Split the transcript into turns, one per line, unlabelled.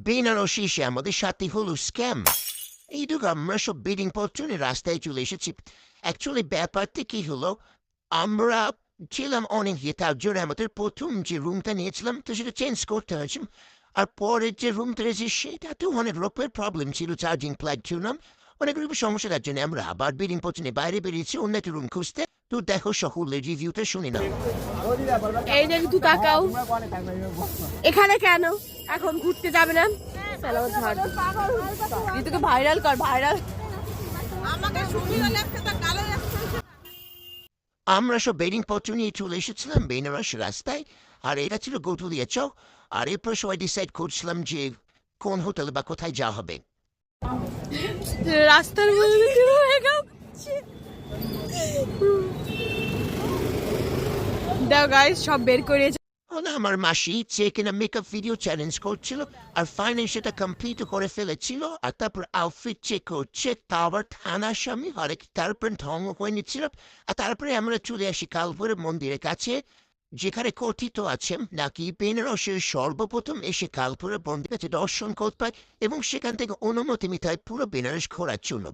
বেনারসি এসে আমাদের সাথে হলো স্ক্যাম। এইটুকু আমরা সব বেডিং পত্র নিয়ে রাস্তায় চলে এসেছি। অ্যাকচুয়ালি ব্যাপারটা কি হলো, আমরা ছিলাম অনেক তার জন্য আমাদের প্রথম যে রুমটা নিয়েছিলাম তো সেটা চেঞ্জ করতে হয়েছে। আর পরের যে রুমটা রয়েছে সেটাতেও অনেক রকমের প্রবলেম ছিল, চার্জিং প্লাগ ছিল না, অনেক রকমের সমস্যা। তার জন্য আমরা আবার বেডিং পত্র নিয়ে বাইরে বেরিয়েছি অন্য একটা রুম খুঁজতে। তো দেখো সকলের রিভিউটা শুনে নাও।
এই যে একটু তাকাও, এখানে কেন এখন ঘুরতে যাবে না? ঋতুকে ভাইরাল কর, ভাইরাল।
আমরা সব বেডিং পত্র নিয়ে চলে এসেছিলাম বেনারস রাস্তায়। আর এটা ছিল গৌতুলিয়া চক। আর এরপর সবাই ডিসাইড করছিলাম যে কোন হোটেলে বা কোথায় যাওয়া হবে।
রাস্তার মধ্যে দাও গাইস, সব বের করে
আমার মাসি যে কিনা মেকআপ ভিডিও চ্যালেঞ্জ করছিল, আর ফাইনালি সেটা কমপ্লিট করে ফেলেছিল। আর তারপর আউটফিট চেক করছে, তারপর থানার সামনে আরেক তারপর ঢং করে নিচ্ছিল। আর তারপরে আমরা চলে আসি কালপুরের মন্দিরের কাছে, যেখানে কথিত আছে নাকি বেনারসের সর্বপ্রথম এসে কালপুরের মন্দির কাছে দর্শন করতে পায় এবং সেখান থেকে অনুমতি নিতে হয় পুরো বেনারস ঘোরার জন্য।